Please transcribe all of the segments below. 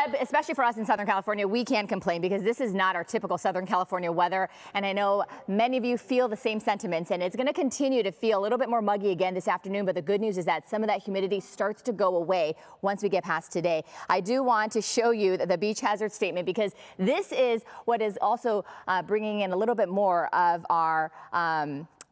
But especially for us in Southern California, we can't complain because this is not our typical Southern California weather. And I know many of you feel the same sentiments, and it's going to continue to feel a little bit more muggy again this afternoon. But the good news is that some of that humidity starts to go away once we get past today. I do want to show you the beach hazard statement because this is what is also bringing in a little bit more of our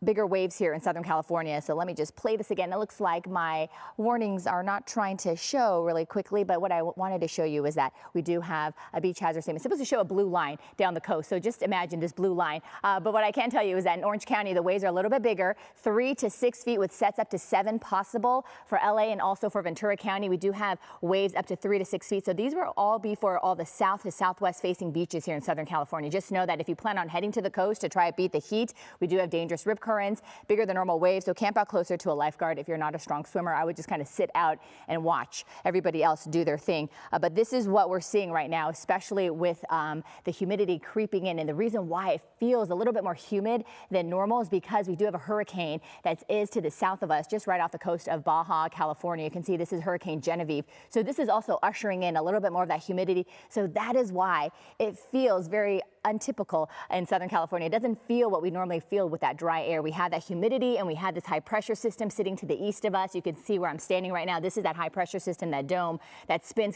bigger waves here in Southern California. So let me just play this again. It looks like my warnings are not trying to show really quickly, but what I wanted to show you is that we do have a beach hazard statement. It's supposed to show a blue line down the coast. So just imagine this blue line. But what I can tell you is that in Orange County, the waves are a little bit bigger, 3 to 6 feet with sets up to 7 possible for LA and also for Ventura County. We do have waves up to 3 to 6 feet. So these will all be for all the south to southwest facing beaches here in Southern California. Just know that if you plan on heading to the coast to try to beat the heat, we do have dangerous rip currents, bigger than normal waves, so camp out closer to a lifeguard. If you're not a strong swimmer, I would just kind of sit out and watch everybody else do their thing. But this is what we're seeing right now, especially with the humidity creeping in. And the reason why it feels a little bit more humid than normal is because we do have a hurricane that is to the south of us, just right off the coast of Baja, California. You can see this is Hurricane Genevieve. So this is also ushering in a little bit more of that humidity. So that is why it feels very untypical in Southern California. It doesn't feel what we normally feel with that dry air. We have that humidity and we have this high pressure system sitting to the east of us. You can see where I'm standing right now. This is that high pressure system, that dome that spins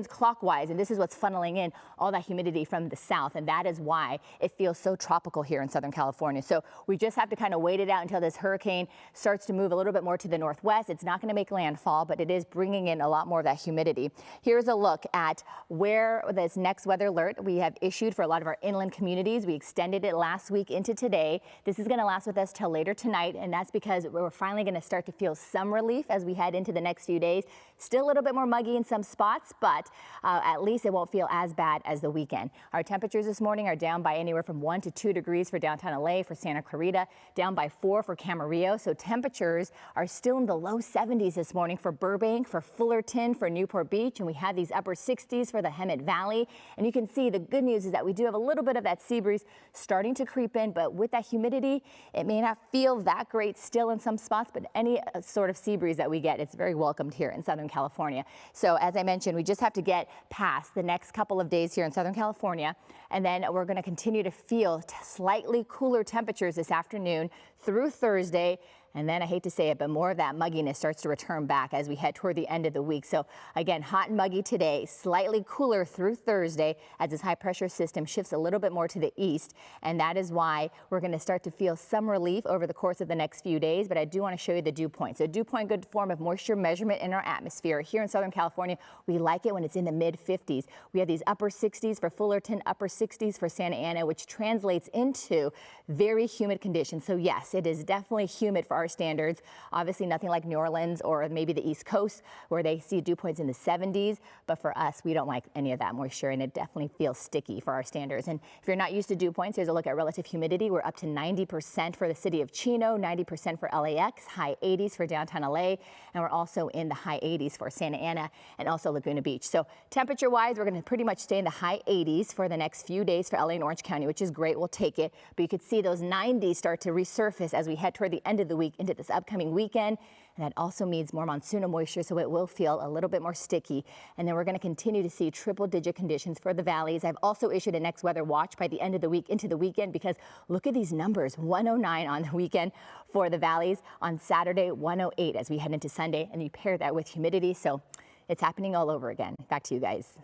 clockwise, and this is what's funneling in all that humidity from the south, and that is why it feels so tropical here in Southern California. So we just have to kind of wait it out until this hurricane starts to move a little bit more to the northwest. It's not going to make landfall, but it is bringing in a lot more of that humidity. Here's a look at where this next weather alert we have issued for a lot of our inland communities. We extended it last week into today. This is going to last with us till later tonight, and that's because we're finally going to start to feel some relief as we head into the next few days. Still a little bit more muggy in some spots, but at least it won't feel as bad as the weekend. Our temperatures this morning are down by anywhere from 1 to 2 degrees for downtown LA, for Santa Clarita, down by 4 for Camarillo. So temperatures are still in the low 70s this morning for Burbank, for Fullerton, for Newport Beach, and we have these upper 60s for the Hemet Valley. And you can see the good news is that we do have a little bit of that sea breeze starting to creep in, but with that humidity, it may not feel that great still in some spots, but any sort of sea breeze that we get, it's very welcomed here in Southern California. So as I mentioned, we just have to get past the next couple of days here in Southern California, and then we're going to continue to feel slightly cooler temperatures this afternoon through Thursday. And then I hate to say it, but more of that mugginess starts to return back as we head toward the end of the week. So again, hot and muggy today, slightly cooler through Thursday as this high pressure system shifts a little bit more to the east. And that is why we're going to start to feel some relief over the course of the next few days. But I do want to show you the dew point. So dew point, good form of moisture measurement in our atmosphere. Here in Southern California, we like it when it's in the mid 50s. We have these upper 60s for Fullerton, upper 60s for Santa Ana, which translates into very humid conditions. So yes, it is definitely humid for our standards. Obviously nothing like New Orleans or maybe the East Coast where they see dew points in the 70s. But for us, we don't like any of that moisture, and it definitely feels sticky for our standards. And if you're not used to dew points, here's a look at relative humidity. We're up to 90% for the city of Chino, 90% for LAX, high 80s for downtown LA, and we're also in the high 80s for Santa Ana and also Laguna Beach. So temperature wise, we're going to pretty much stay in the high 80s for the next few days for LA and Orange County, which is great. We'll take it. But you could see those 90s start to resurface as we head toward the end of the week into this upcoming weekend. And that also means more monsoonal moisture, so it will feel a little bit more sticky. And then we're going to continue to see triple-digit conditions for the valleys. I've also issued a next weather watch by the end of the week into the weekend because look at these numbers, 109 on the weekend for the valleys. On Saturday, 108 as we head into Sunday, and you pair that with humidity. So it's happening all over again. Back to you guys.